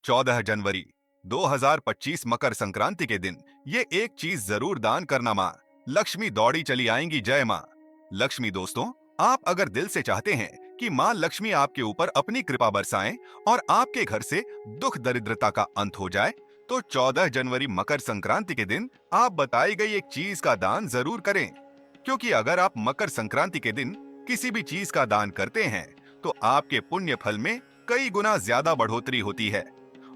14 जनवरी 2025 मकर संक्रांति के दिन ये एक चीज जरूर दान करना माँ। लक्ष्मी दौड़ी चली आएंगी, जय माँ लक्ष्मी। दोस्तों, आप अगर दिल से चाहते हैं कि माँ लक्ष्मी आपके ऊपर अपनी कृपा बरसाएं और आपके घर से दुख दरिद्रता का अंत हो जाए, तो 14 जनवरी मकर संक्रांति के दिन आप बताई गई एक चीज का दान जरूर करें। क्योंकि अगर आप मकर संक्रांति के दिन किसी भी चीज का दान करते हैं तो आपके पुण्य फल में कई गुना ज्यादा बढ़ोतरी होती है।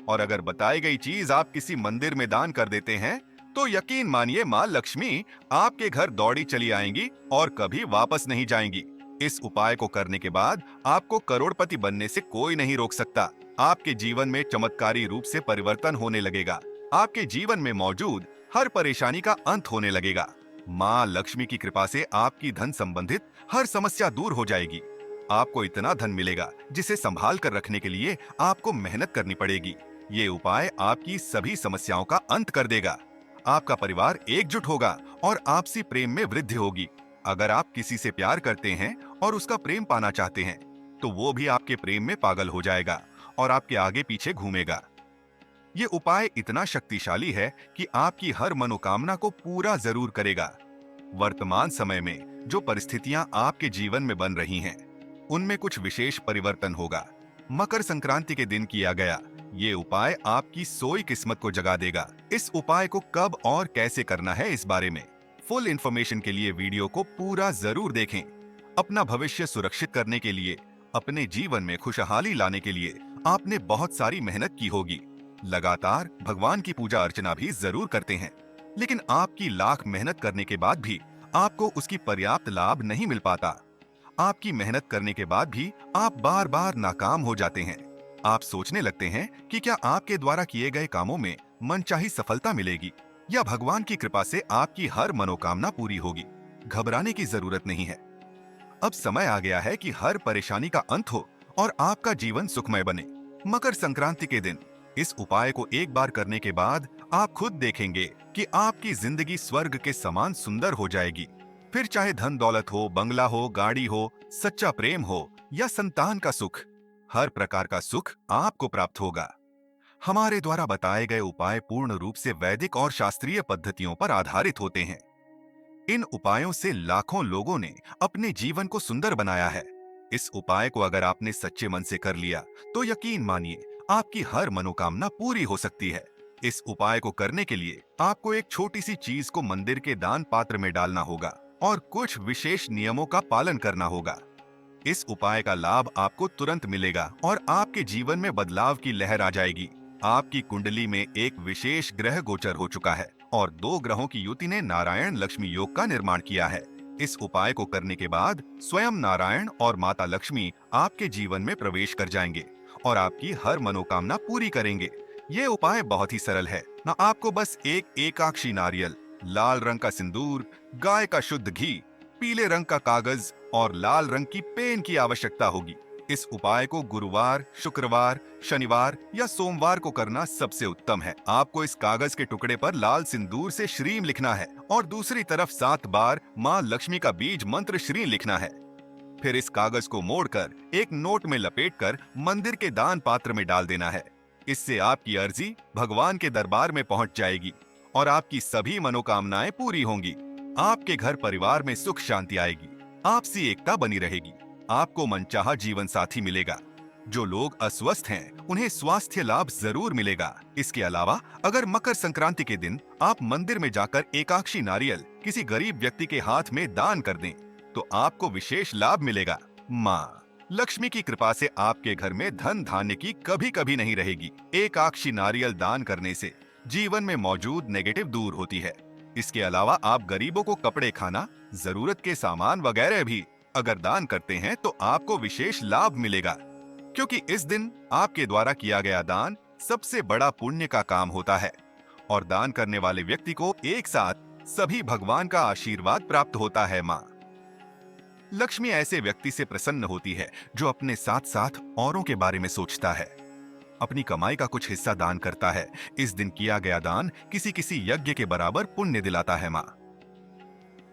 और अगर बताई गई चीज आप किसी मंदिर में दान कर देते हैं तो यकीन मानिए माँ लक्ष्मी आपके घर दौड़ी चली आएंगी और कभी वापस नहीं जाएंगी। इस उपाय को करने के बाद आपको करोड़पति बनने से कोई नहीं रोक सकता। आपके जीवन में चमत्कारी रूप से परिवर्तन होने लगेगा। आपके जीवन में मौजूद हर परेशानी का अंत होने लगेगा। माँ लक्ष्मी की कृपा से आपकी धन संबंधित हर समस्या दूर हो जाएगी। आपको इतना धन मिलेगा जिसे संभाल कर रखने के लिए आपको मेहनत करनी पड़ेगी। ये उपाय आपकी सभी समस्याओं का अंत कर देगा। आपका परिवार एकजुट होगा और आपसी प्रेम में वृद्धि होगी। अगर आप किसी से प्यार करते हैं और उसका प्रेम पाना चाहते हैं तो वो भी आपके प्रेम में पागल हो जाएगा और आपके आगे पीछे घूमेगा। ये उपाय इतना शक्तिशाली है कि आपकी हर मनोकामना को पूरा जरूर करेगा। वर्तमान समय में जो परिस्थितियां आपके जीवन में बन रही हैं, उनमें कुछ विशेष परिवर्तन होगा। मकर संक्रांति के दिन किया गया ये उपाय आपकी सोई किस्मत को जगा देगा। इस उपाय को कब और कैसे करना है, इस बारे में फुल इंफॉर्मेशन के लिए वीडियो को पूरा जरूर देखें। अपना भविष्य सुरक्षित करने के लिए, अपने जीवन में खुशहाली लाने के लिए आपने बहुत सारी मेहनत की होगी। लगातार भगवान की पूजा अर्चना भी जरूर करते हैं, लेकिन आपकी लाख मेहनत करने के बाद भी आपको उसकी पर्याप्त लाभ नहीं मिल पाता। आपकी मेहनत करने के बाद भी आप बार बार नाकाम हो जाते हैं। आप सोचने लगते हैं कि क्या आपके द्वारा किए गए कामों में मनचाही सफलता मिलेगी या भगवान की कृपा से आपकी हर मनोकामना पूरी होगी। घबराने की जरूरत नहीं है। अब समय आ गया है कि हर परेशानी का अंत हो और आपका जीवन सुखमय बने। मकर संक्रांति के दिन इस उपाय को एक बार करने के बाद आप खुद देखेंगे कि आपकी जिंदगी स्वर्ग के समान सुंदर हो जाएगी। फिर चाहे धन दौलत हो, बंगला हो, गाड़ी हो, सच्चा प्रेम हो या संतान का सुख, हर प्रकार का सुख आपको प्राप्त होगा। हमारे द्वारा बताए गए उपाय पूर्ण रूप से वैदिक और शास्त्रीय पद्धतियों पर आधारित होते हैं। इन उपायों से लाखों लोगों ने अपने जीवन को सुंदर बनाया है। इस उपाय को अगर आपने सच्चे मन से कर लिया तो यकीन मानिए आपकी हर मनोकामना पूरी हो सकती है। इस उपाय को करने के लिए आपको एक छोटी सी चीज को मंदिर के दान पात्र में डालना होगा और कुछ विशेष नियमों का पालन करना होगा। इस उपाय का लाभ आपको तुरंत मिलेगा और आपके जीवन में बदलाव की लहर आ जाएगी। आपकी कुंडली में एक विशेष ग्रह गोचर हो चुका है और दो ग्रहों की युति ने नारायण लक्ष्मी योग का निर्माण किया है। इस उपाय को करने के बाद स्वयं नारायण और माता लक्ष्मी आपके जीवन में प्रवेश कर जाएंगे और आपकी हर मनोकामना पूरी करेंगे। ये उपाय बहुत ही सरल है ना। आपको बस एक एकाक्षी नारियल, लाल रंग का सिंदूर, गाय का शुद्ध घी, पीले रंग का कागज और लाल रंग की पेन की आवश्यकता होगी। इस उपाय को गुरुवार, शुक्रवार, शनिवार या सोमवार को करना सबसे उत्तम है। आपको इस कागज के टुकड़े पर लाल सिंदूर से श्रीम लिखना है और दूसरी तरफ 7 बार माँ लक्ष्मी का बीज मंत्र श्री लिखना है। फिर इस कागज को मोड़कर एक नोट में लपेटकर मंदिर के दान पात्र में डाल देना है। इससे आपकी अर्जी भगवान के दरबार में पहुंच जाएगी और आपकी सभी मनोकामनाएं पूरी होंगी। आपके घर परिवार में सुख शांति आएगी, आपसी एकता बनी रहेगी। आपको मनचाहा जीवन साथी मिलेगा। जो लोग अस्वस्थ हैं, उन्हें स्वास्थ्य लाभ जरूर मिलेगा। इसके अलावा अगर मकर संक्रांति के दिन आप मंदिर में जाकर एकाक्षी नारियल किसी गरीब व्यक्ति के हाथ में दान कर दें, तो आपको विशेष लाभ मिलेगा। माँ लक्ष्मी की कृपा से आपके घर में धन धान्य की कभी कभी नहीं रहेगी। एकाक्षी नारियल दान करने से जीवन में मौजूद नेगेटिव दूर होती है। इसके अलावा आप गरीबों को कपड़े, खाना, जरूरत के सामान वगैरह भी अगर दान करते हैं तो आपको विशेष लाभ मिलेगा। क्योंकि इस दिन आपके द्वारा किया गया दान सबसे बड़ा पुण्य का काम होता है और दान करने वाले व्यक्ति को एक साथ सभी भगवान का आशीर्वाद प्राप्त होता है। माँ लक्ष्मी ऐसे व्यक्ति से प्रसन्न होती है जो अपने साथ साथ औरों के बारे में सोचता है, अपनी कमाई का कुछ हिस्सा दान करता है। इस दिन किया गया दान किसी किसी यज्ञ के बराबर पुण्य दिलाता है। माँ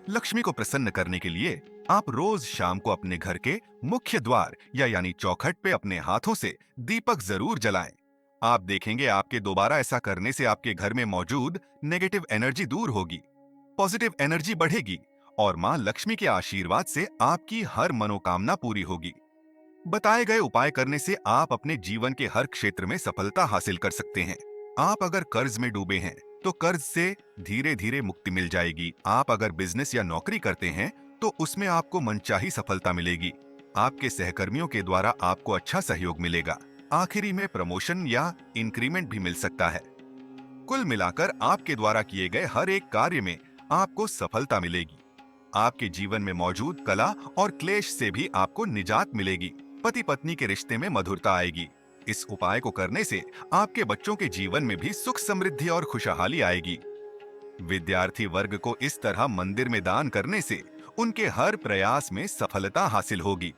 लक्ष्मी को प्रसन्न करने के लिए आप रोज शाम को अपने घर के मुख्य द्वार या यानी चौखट पे अपने हाथों से दीपक जरूर जलाएं। आप देखेंगे आपके दोबारा ऐसा करने से आपके घर में मौजूद नेगेटिव एनर्जी दूर होगी, पॉजिटिव एनर्जी बढ़ेगी और मां लक्ष्मी के आशीर्वाद से आपकी हर मनोकामना पूरी होगी। बताए गए उपाय करने से आप अपने जीवन के हर क्षेत्र में सफलता हासिल कर सकते हैं। आप अगर कर्ज में डूबे हैं तो कर्ज से धीरे धीरे मुक्ति मिल जाएगी। आप अगर बिजनेस या नौकरी करते हैं तो उसमें आपको मनचाही सफलता मिलेगी। आपके सहकर्मियों के द्वारा आपको अच्छा सहयोग मिलेगा। आखिरी में प्रमोशन या इंक्रीमेंट भी मिल सकता है। कुल मिलाकर आपके द्वारा किए गए हर एक कार्य में आपको सफलता मिलेगी। आपके जीवन में मौजूद कला और क्लेश से भी आपको निजात मिलेगी। पति पत्नी के रिश्ते में मधुरता आएगी। इस उपाय को करने से आपके बच्चों के जीवन में भी सुख समृद्धि और खुशहाली आएगी। विद्यार्थी वर्ग को इस तरह मंदिर में दान करने से उनके हर प्रयास में सफलता हासिल होगी।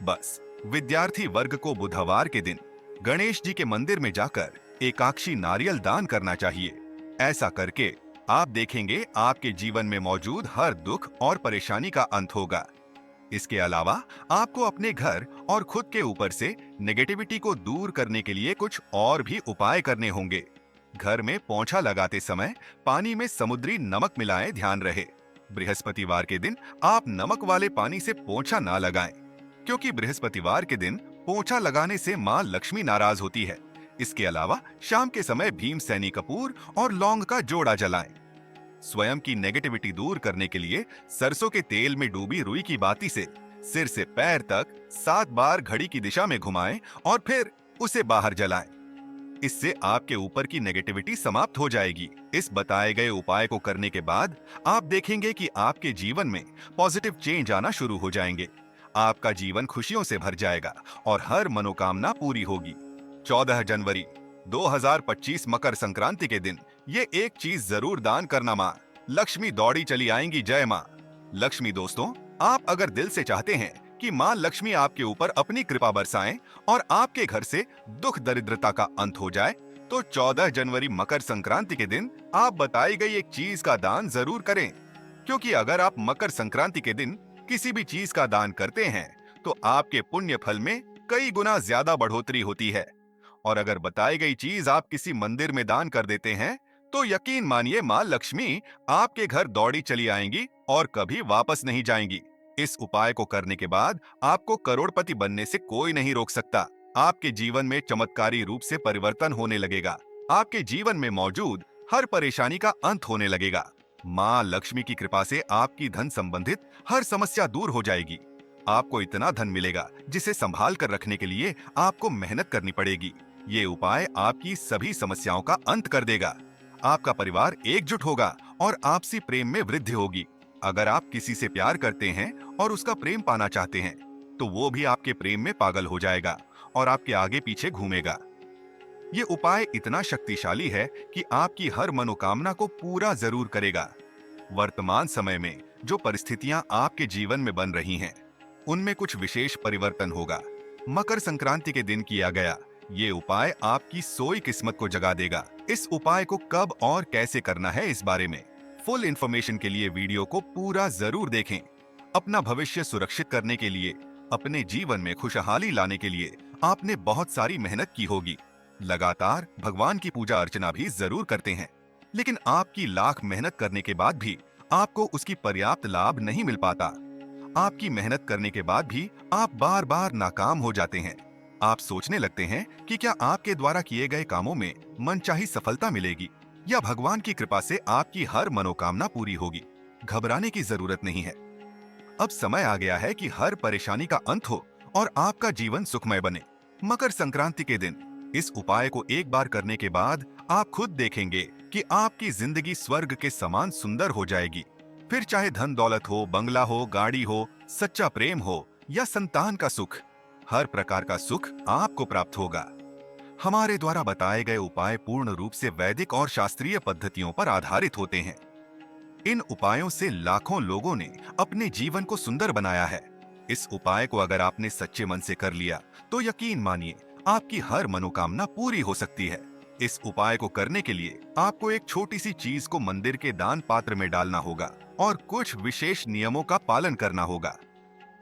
बस विद्यार्थी वर्ग को बुधवार के दिन गणेश जी के मंदिर में जाकर एकाक्षी नारियल दान करना चाहिए। ऐसा करके आप देखेंगे आपके जीवन में मौजूद हर दुख और परेशानी का अंत होगा। इसके अलावा आपको अपने घर और खुद के ऊपर से नेगेटिविटी को दूर करने के लिए कुछ और भी उपाय करने होंगे। घर में पोंछा लगाते समय पानी में समुद्री नमक मिलाएं, ध्यान रहे। बृहस्पतिवार के दिन आप नमक वाले पानी से पोंछा ना लगाएं, क्योंकि बृहस्पतिवार के दिन पोंछा लगाने से मां लक्ष्मी नाराज होती है। इसके अलावा शाम के समय भीमसेनी कपूर और लौंग का जोड़ा जलाएं। स्वयं की नेगेटिविटी दूर करने के लिए सरसों के तेल में डूबी रुई की बाती से सिर से पैर तक 7 बार घड़ी की दिशा में घुमाएं और फिर उसे बाहर जलाएं। इससे आपके ऊपर की नेगेटिविटी समाप्त हो जाएगी। इस बताए गए उपाय को करने के बाद आप देखेंगे कि आपके जीवन में पॉजिटिव चेंज आना शुरू हो जाएंगे। आपका जीवन खुशियों से भर जाएगा और हर मनोकामना पूरी होगी। 14 जनवरी 2025 मकर संक्रांति के दिन ये एक चीज जरूर दान करना, मां लक्ष्मी दौड़ी चली आएंगी, जय मां लक्ष्मी। दोस्तों, आप अगर दिल से चाहते हैं कि मां लक्ष्मी आपके ऊपर अपनी कृपा बरसाएं और आपके घर से दुख दरिद्रता का अंत हो जाए, तो 14 जनवरी मकर संक्रांति के दिन आप बताई गई एक चीज का दान जरूर करें। क्योंकि अगर आप मकर संक्रांति के दिन किसी भी चीज का दान करते हैं तो आपके पुण्य फल में कई गुना ज्यादा बढ़ोतरी होती है। और अगर बताई गई चीज आप किसी मंदिर में दान कर देते हैं तो यकीन मानिए मां लक्ष्मी आपके घर दौड़ी चली आएंगी और कभी वापस नहीं जाएंगी। इस उपाय को करने के बाद आपको करोड़पति बनने से कोई नहीं रोक सकता। आपके जीवन में चमत्कारी रूप से परिवर्तन होने लगेगा। आपके जीवन में मौजूद हर परेशानी का अंत होने लगेगा। मां लक्ष्मी की कृपा से आपकी धन संबंधित हर समस्या दूर हो जाएगी। आपको इतना धन मिलेगा जिसे संभाल कर रखने के लिए आपको मेहनत करनी पड़ेगी। ये उपाय आपकी सभी समस्याओं का अंत कर देगा। आपका परिवार एकजुट होगा और आपसी प्रेम में वृद्धि होगी। अगर आप किसी से प्यार करते हैं और उसका प्रेम पाना चाहते हैं तो वो भी आपके प्रेम में पागल हो जाएगा और आपके आगे पीछे घूमेगा। ये उपाय इतना शक्तिशाली है कि आपकी हर मनोकामना को पूरा जरूर करेगा। वर्तमान समय में जो परिस्थितियां आपके जीवन में बन रही हैं, उनमें कुछ विशेष परिवर्तन होगा। मकर संक्रांति के दिन किया गया ये उपाय आपकी सोई किस्मत को जगा देगा। इस उपाय को कब और कैसे करना है, इस बारे में फुल इंफॉर्मेशन के लिए वीडियो को पूरा जरूर देखें। अपना भविष्य सुरक्षित करने के लिए, अपने जीवन में खुशहाली लाने के लिए आपने बहुत सारी मेहनत की होगी। लगातार भगवान की पूजा अर्चना भी जरूर करते हैं, लेकिन आपकी लाख मेहनत करने के बाद भी आपको उसकी पर्याप्त लाभ नहीं मिल पाता। आपकी मेहनत करने के बाद भी आप बार बार नाकाम हो जाते हैं। आप सोचने लगते हैं कि क्या आपके द्वारा किए गए कामों में मनचाही सफलता मिलेगी या भगवान की कृपा से आपकी हर मनोकामना पूरी होगी। घबराने की जरूरत नहीं है। अब समय आ गया है कि हर परेशानी का अंत हो और आपका जीवन सुखमय बने। मकर संक्रांति के दिन इस उपाय को एक बार करने के बाद आप खुद देखेंगे कि आपकी जिंदगी स्वर्ग के समान सुंदर हो जाएगी। फिर चाहे धन दौलत हो, बंगला हो, गाड़ी हो, सच्चा प्रेम हो या संतान का सुख, हर प्रकार का सुख आपको प्राप्त होगा। हमारे द्वारा बताए गए उपाय पूर्ण रूप से वैदिक और शास्त्रीय पद्धतियों पर आधारित होते हैं। इन उपायों से लाखों लोगों ने अपने जीवन को सुंदर बनाया है। इस उपाय को अगर आपने सच्चे मन से कर लिया तो यकीन मानिए आपकी हर मनोकामना पूरी हो सकती है। इस उपाय को करने के लिए आपको एक छोटी सी चीज को मंदिर के दान पात्र में डालना होगा और कुछ विशेष नियमों का पालन करना होगा।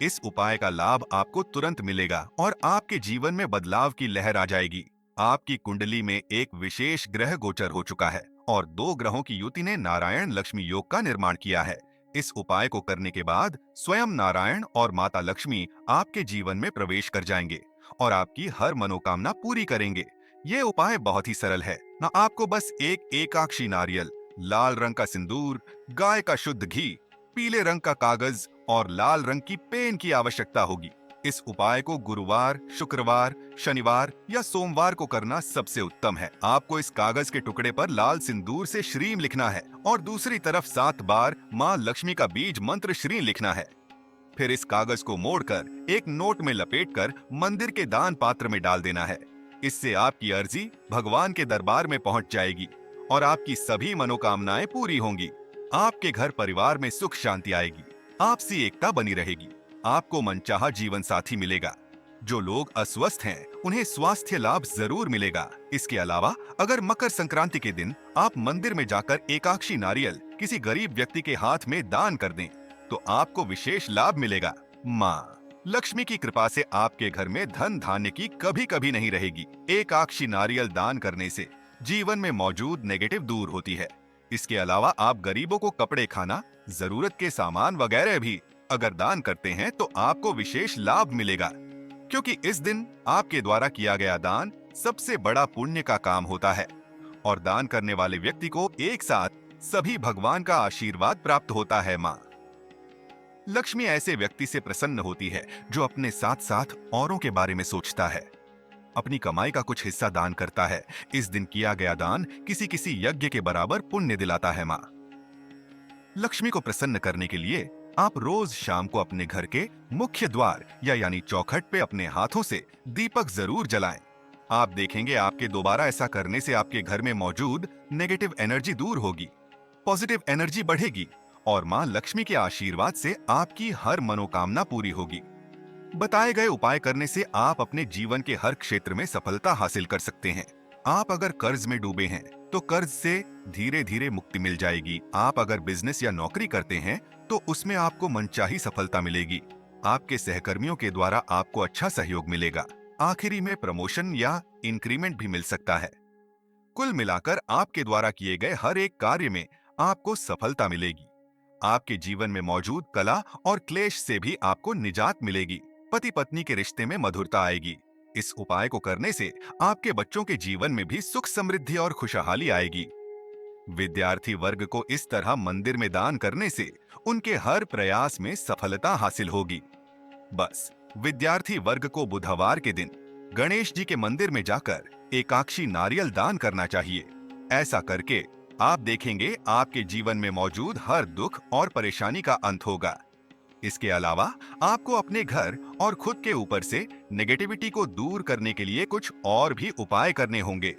इस उपाय का लाभ आपको तुरंत मिलेगा और आपके जीवन में बदलाव की लहर आ जाएगी। आपकी कुंडली में एक विशेष ग्रह गोचर हो चुका है और 2 ग्रहों की युति ने नारायण लक्ष्मी योग का निर्माण किया है। इस उपाय को करने के बाद स्वयं नारायण और माता लक्ष्मी आपके जीवन में प्रवेश कर जाएंगे और आपकी हर मनोकामना पूरी करेंगे। ये उपाय बहुत ही सरल है ना। आपको बस एक एकाक्षी नारियल, लाल रंग का सिंदूर, गाय का शुद्ध घी, पीले रंग का कागज और लाल रंग की पेन की आवश्यकता होगी। इस उपाय को गुरुवार, शुक्रवार, शनिवार या सोमवार को करना सबसे उत्तम है। आपको इस कागज के टुकड़े पर लाल सिंदूर से श्रीम लिखना है और दूसरी तरफ 7 बार माँ लक्ष्मी का बीज मंत्र श्री लिखना है। फिर इस कागज को मोड़कर एक नोट में लपेटकर मंदिर के दान पात्र में डाल देना है। इससे आपकी अर्जी भगवान के दरबार में पहुंच जाएगी और आपकी सभी मनोकामनाएं पूरी होंगी। आपके घर परिवार में सुख शांति आएगी, आपसी एकता बनी रहेगी। आपको मनचाहा जीवन साथी मिलेगा। जो लोग अस्वस्थ हैं, उन्हें स्वास्थ्य लाभ जरूर मिलेगा। इसके अलावा अगर मकर संक्रांति के दिन आप मंदिर में जाकर एकाक्षी नारियल किसी गरीब व्यक्ति के हाथ में दान कर दें, तो आपको विशेष लाभ मिलेगा। माँ लक्ष्मी की कृपा से आपके घर में धन धान्य की कभी कभी नहीं रहेगी। एकाक्षी नारियल दान करने से जीवन में मौजूद नेगेटिव दूर होती है। इसके अलावा आप गरीबों को कपड़े, खाना, जरूरत के सामान वगैरह भी अगर दान करते हैं तो आपको विशेष लाभ मिलेगा, क्योंकि इस दिन आपके द्वारा किया गया दान सबसे बड़ा पुण्य का काम होता है और दान करने वाले व्यक्ति को एक साथ सभी भगवान का आशीर्वाद प्राप्त होता है। माँ लक्ष्मी ऐसे व्यक्ति से प्रसन्न होती है जो अपने साथ साथ औरों के बारे में सोचता है, अपनी कमाई का कुछ हिस्सा दान करता है। इस दिन किया गया दान किसी किसी यज्ञ के बराबर पुण्य दिलाता है। माँ लक्ष्मी को प्रसन्न करने के लिए आप रोज शाम को अपने घर के मुख्य द्वार या यानी चौखट पे अपने हाथों से दीपक जरूर जलाएं। आप देखेंगे आपके दोबारा ऐसा करने से आपके घर में मौजूद नेगेटिव एनर्जी दूर होगी, पॉजिटिव एनर्जी बढ़ेगी और माँ लक्ष्मी के आशीर्वाद से आपकी हर मनोकामना पूरी होगी। बताए गए उपाय करने से आप अपने जीवन के हर क्षेत्र में सफलता हासिल कर सकते हैं। आप अगर कर्ज में डूबे हैं तो कर्ज से धीरे धीरे मुक्ति मिल जाएगी। आप अगर बिजनेस या नौकरी करते हैं तो उसमें आपको मनचाही सफलता मिलेगी। आपके सहकर्मियों के द्वारा आपको अच्छा सहयोग मिलेगा। आखिरी में प्रमोशन या इंक्रीमेंट भी मिल सकता है। कुल मिलाकर आपके द्वारा किए गए हर एक कार्य में आपको सफलता मिलेगी। आपके जीवन में मौजूद कला और क्लेश से भी आपको निजात मिलेगी। पति पत्नी के रिश्ते में मधुरता आएगी। इस उपाय को करने से आपके बच्चों के जीवन में भी सुख, समृद्धि और खुशहाली आएगी। विद्यार्थी वर्ग को इस तरह मंदिर में दान करने से उनके हर प्रयास में सफलता हासिल होगी। बस विद्यार्थी वर्ग को बुधवार के दिन गणेश जी के मंदिर में जाकर एकाक्षी नारियल दान करना चाहिए। ऐसा करके आप देखेंगे आपके जीवन में मौजूद हर दुख और परेशानी का अंत होगा। इसके अलावा आपको अपने घर और खुद के ऊपर से नेगेटिविटी को दूर करने के लिए कुछ और भी उपाय करने होंगे।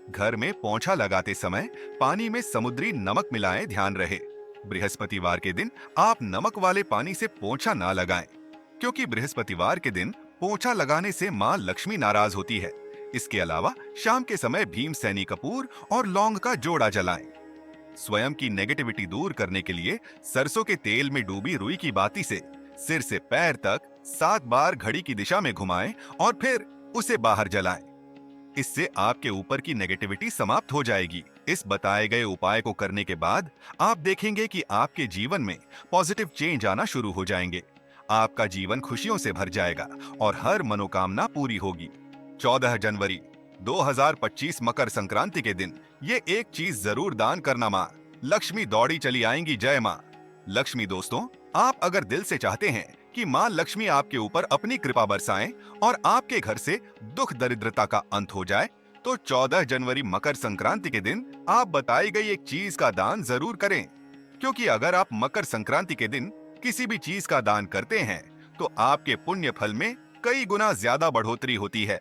घर में पोंछा लगाते समय पानी में समुद्री नमक मिलाएं, ध्यान रहे। बृहस्पतिवार के दिन आप नमक वाले पानी से पोंछा ना लगाएं, क्योंकि बृहस्पतिवार के दिन पोंछा लगाने से माँ लक्ष्मी नाराज होती है। इसके अलावा शाम के समय भीमसेनी कपूर और लौंग का जोड़ा जलाएं। स्वयं की नेगेटिविटी दूर करने के लिए सरसों के तेल में डूबी रुई की बाती से सिर से पैर तक 7 बार घड़ी की दिशा में घुमाएं और फिर उसे बाहर जलाएं। इससे आपके ऊपर की नेगेटिविटी समाप्त हो जाएगी। इस बताए गए उपाय को करने के बाद आप देखेंगे कि आपके जीवन में पॉजिटिव चेंज आना शुरू हो जाएंगे। आपका जीवन खुशियों से भर जाएगा और हर मनोकामना पूरी होगी। 14 जनवरी 2025 मकर संक्रांति के दिन ये एक चीज जरूर दान करना। माँ लक्ष्मी दौड़ी चली आएंगी। जय माँ लक्ष्मी। दोस्तों, आप अगर दिल से चाहते हैं कि माँ लक्ष्मी आपके ऊपर अपनी कृपा बरसाएं और आपके घर से दुख दरिद्रता का अंत हो जाए, तो 14 जनवरी मकर संक्रांति के दिन आप बताई गई एक चीज का दान जरूर करें, क्योंकि अगर आप मकर संक्रांति के दिन किसी भी चीज का दान करते हैं तो आपके पुण्य फल में कई गुना ज्यादा बढ़ोतरी होती है।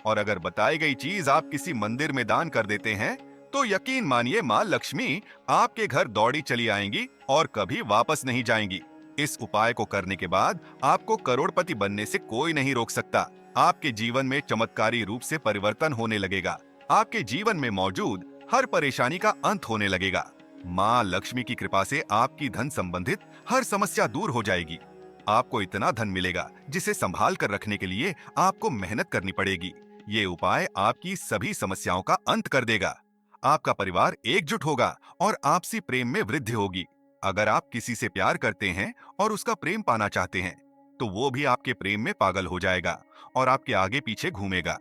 और अगर बताई गई चीज आप किसी मंदिर में दान कर देते हैं तो यकीन मानिए माँ लक्ष्मी आपके घर दौड़ी चली आएंगी और कभी वापस नहीं जाएंगी। इस उपाय को करने के बाद आपको करोड़पति बनने से कोई नहीं रोक सकता। आपके जीवन में चमत्कारी रूप से परिवर्तन होने लगेगा। आपके जीवन में मौजूद हर परेशानी का अंत होने लगेगा। माँ लक्ष्मी की कृपा से आपकी धन संबंधित हर समस्या दूर हो जाएगी। आपको इतना धन मिलेगा जिसे संभाल कर रखने के लिए आपको मेहनत करनी पड़ेगी। ये उपाय आपकी सभी समस्याओं का अंत कर देगा। आपका परिवार एकजुट होगा और आपसी प्रेम में वृद्धि होगी। अगर आप किसी से प्यार करते हैं और उसका प्रेम पाना चाहते हैं, तो वो भी आपके प्रेम में पागल हो जाएगा और आपके आगे पीछे घूमेगा।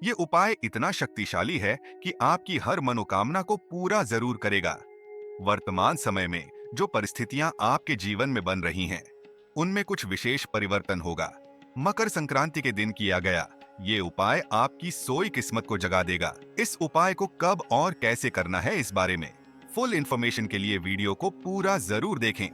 ये उपाय इतना शक्तिशाली है कि आपकी हर मनोकामना को पूरा जरूर करेगा। वर्तमान समय में जो परिस्थितियां आपके जीवन में बन रही हैं, उनमें कुछ विशेष परिवर्तन होगा। मकर संक्रांति के दिन किया गया ये उपाय आपकी सोई किस्मत को जगा देगा। इस उपाय को कब और कैसे करना है, इस बारे में फुल इंफॉर्मेशन के लिए वीडियो को पूरा जरूर देखें।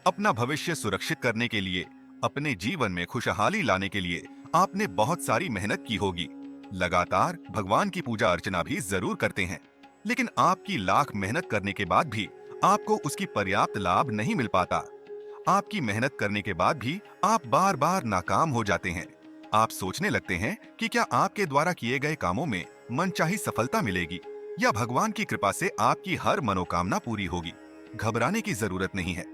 अपना भविष्य सुरक्षित करने के लिए, अपने जीवन में खुशहाली लाने के लिए आपने बहुत सारी मेहनत की होगी। लगातार भगवान की पूजा अर्चना भी जरूर करते हैं, लेकिन आपकी लाख मेहनत करने के बाद भी आपको उसकी पर्याप्त लाभ नहीं मिल पाता। आपकी मेहनत करने के बाद भी आप बार बार नाकाम हो जाते हैं। आप सोचने लगते हैं कि क्या आपके द्वारा किए गए कामों में मनचाही सफलता मिलेगी या भगवान की कृपा से आपकी हर मनोकामना पूरी होगी। घबराने की जरूरत नहीं है।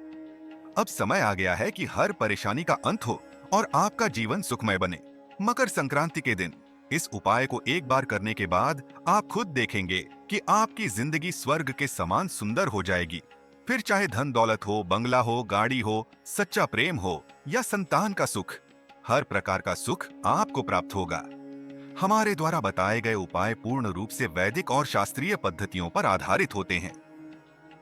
अब समय आ गया है कि हर परेशानी का अंत हो और आपका जीवन सुखमय बने। मकर संक्रांति के दिन इस उपाय को एक बार करने के बाद आप खुद देखेंगे कि आपकी जिंदगी स्वर्ग के समान सुंदर हो जाएगी। फिर चाहे धन दौलत हो, बंगला हो, गाड़ी हो, सच्चा प्रेम हो या संतान का सुख, हर प्रकार का सुख आपको प्राप्त होगा। हमारे द्वारा बताए गए उपाय पूर्ण रूप से वैदिक और शास्त्रीय पद्धतियों पर आधारित होते हैं।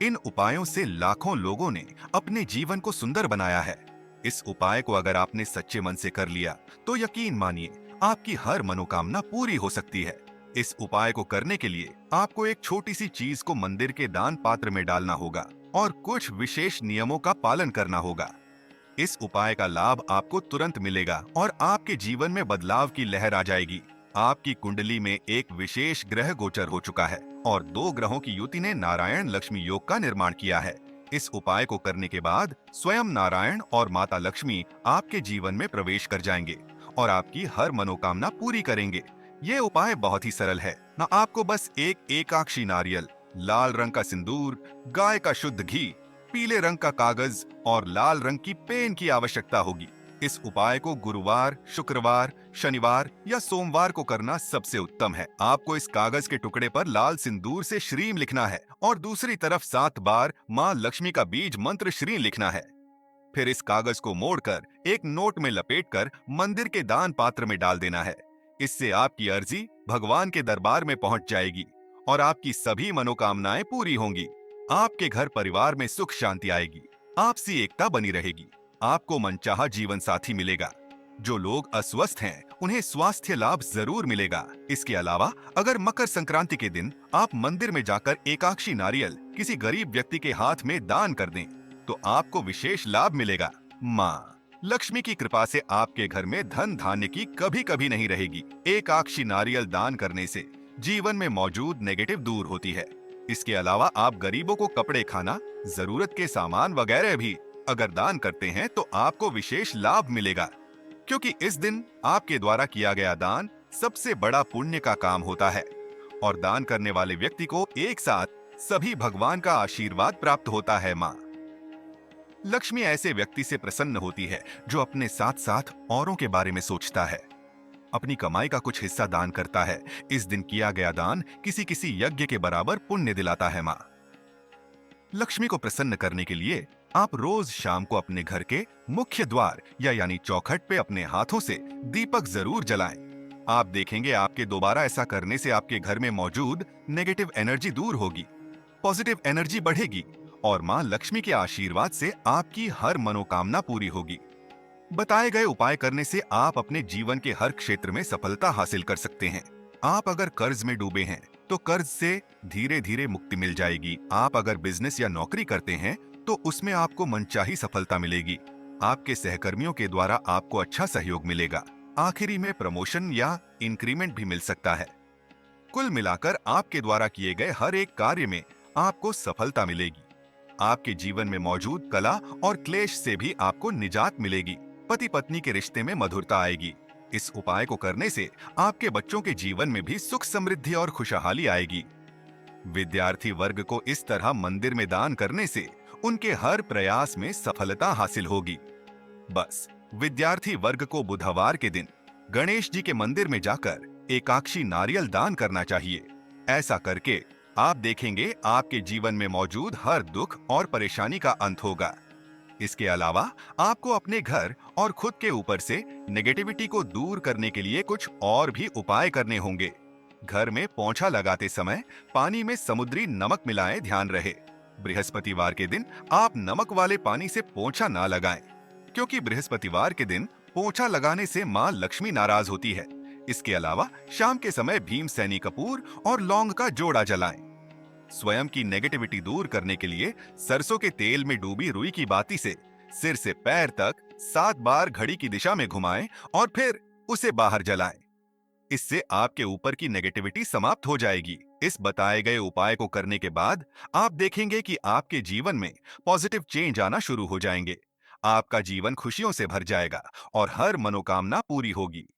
इन उपायों से लाखों लोगों ने अपने जीवन को सुंदर बनाया है। इस उपाय को अगर आपने सच्चे मन से कर लिया तो यकीन मानिए आपकी हर मनोकामना पूरी हो सकती है। इस उपाय को करने के लिए आपको एक छोटी सी चीज को मंदिर के दान पात्र में डालना होगा और कुछ विशेष नियमों का पालन करना होगा। इस उपाय का लाभ आपको तुरंत मिलेगा और आपके जीवन में बदलाव की लहर आ जाएगी। आपकी कुंडली में एक विशेष ग्रह गोचर हो चुका है और 2 ग्रहों की युति ने नारायण लक्ष्मी योग का निर्माण किया है। इस उपाय को करने के बाद स्वयं नारायण और माता लक्ष्मी आपके जीवन में प्रवेश कर जाएंगे और आपकी हर मनोकामना पूरी करेंगे। ये उपाय बहुत ही सरल है। ना आपको बस एक एकाक्षी नारियल, लाल रंग का सिंदूर, गाय का शुद्ध घी, पीले रंग का कागज और लाल रंग की पेन की आवश्यकता होगी। इस उपाय को गुरुवार, शुक्रवार, शनिवार या सोमवार को करना सबसे उत्तम है। आपको इस कागज के टुकड़े पर लाल सिंदूर से श्रीम लिखना है और दूसरी तरफ 7 बार माँ लक्ष्मी का बीज मंत्र श्री लिखना है। फिर इस कागज को मोड़कर एक नोट में लपेटकर मंदिर के दान पात्र में डाल देना है। इससे आपकी अर्जी भगवान के दरबार में पहुंच जाएगी और आपकी सभी मनोकामनाएं पूरी होंगी। आपके घर परिवार में सुख शांति आएगी, आपसी एकता बनी रहेगी, आपको मनचाहा जीवन साथी मिलेगा। जो लोग अस्वस्थ हैं उन्हें स्वास्थ्य लाभ जरूर मिलेगा। इसके अलावा अगर मकर संक्रांति के दिन आप मंदिर में जाकर एकाक्षी नारियल किसी गरीब व्यक्ति के हाथ में दान कर दें तो आपको विशेष लाभ मिलेगा। माँ लक्ष्मी की कृपा से आपके घर में धन धान्य की कभी कभी नहीं रहेगी। एकाक्षी नारियल दान करने से जीवन में मौजूद नेगेटिव दूर होती है। इसके अलावा आप गरीबों को कपड़े, खाना, जरूरत के सामान वगैरह भी अगर दान करते हैं तो आपको विशेष लाभ मिलेगा, क्योंकि इस दिन आपके द्वारा किया गया दान सबसे बड़ा पुण्य का काम होता है और दान करने वाले व्यक्ति को एक साथ सभी भगवान का आशीर्वाद प्राप्त होता है। माँ लक्ष्मी ऐसे व्यक्ति से प्रसन्न होती है जो अपने साथ साथ औरों के बारे में सोचता है, अपनी कमाई का कुछ हिस्सा दान करता है। इस दिन किया गया दान किसी किसी यज्ञ के बराबर पुण्य दिलाता है। माँ लक्ष्मी को प्रसन्न करने के लिए आप रोज शाम को अपने घर के मुख्य द्वार यानी चौखट पे अपने हाथों से दीपक जरूर जलाएं। आप देखेंगे आपके दोबारा ऐसा करने से आपके घर में मौजूद नेगेटिव एनर्जी दूर होगी, पॉजिटिव एनर्जी बढ़ेगी और माँ लक्ष्मी के आशीर्वाद से आपकी हर मनोकामना पूरी होगी। बताए गए उपाय करने से आप अपने जीवन के हर क्षेत्र में सफलता हासिल कर सकते हैं। आप अगर कर्ज में डूबे हैं तो कर्ज से धीरे धीरे मुक्ति मिल जाएगी। आप अगर बिजनेस या नौकरी करते हैं तो उसमें आपको मनचाही सफलता मिलेगी। आपके सहकर्मियों के द्वारा आपको अच्छा सहयोग मिलेगा। आखिरी में प्रमोशन या इंक्रीमेंट भी मिल सकता है। कुल मिलाकर आपके द्वारा किए गए हर एक कार्य में आपको सफलता मिलेगी। आपके जीवन में मौजूद कला और क्लेश से भी आपको निजात मिलेगी। पति पत्नी के रिश्ते में मधुरता आएगी। इस उपाय को करने से आपके बच्चों के जीवन में भी सुख, समृद्धि और खुशहाली आएगी। विद्यार्थी वर्ग को इस तरह मंदिर में दान करने से उनके हर प्रयास में सफलता हासिल होगी। बस विद्यार्थी वर्ग को बुधवार के दिन गणेश जी के मंदिर में जाकर एकाक्षी नारियल दान करना चाहिए। ऐसा करके आप देखेंगे आपके जीवन में मौजूद हर दुख और परेशानी का अंत होगा। इसके अलावा आपको अपने घर और खुद के ऊपर से नेगेटिविटी को दूर करने के लिए कुछ और भी उपाय करने होंगे। घर में पोंछा लगाते समय पानी में समुद्री नमक मिलाएं, ध्यान रहे। बृहस्पतिवार के दिन आप नमक वाले पानी से पोंछा ना लगाएं, क्योंकि बृहस्पतिवार के दिन पोंछा लगाने से मां लक्ष्मी नाराज होती है। इसके अलावा शाम के समय भीमसेनी कपूर और लौंग का जोड़ा जलाएं। स्वयं की नेगेटिविटी दूर करने के लिए सरसों के तेल में डूबी रुई की बाती से सिर से पैर तक 7 बार घड़ी की दिशा में घुमाएं और फिर उसे बाहर जलाएं। इससे आपके ऊपर की नेगेटिविटी समाप्त हो जाएगी। इस बताए गए उपाय को करने के बाद आप देखेंगे कि आपके जीवन में पॉजिटिव चेंज आना शुरू हो जाएंगे। आपका जीवन खुशियों से भर जाएगा और हर मनोकामना पूरी होगी।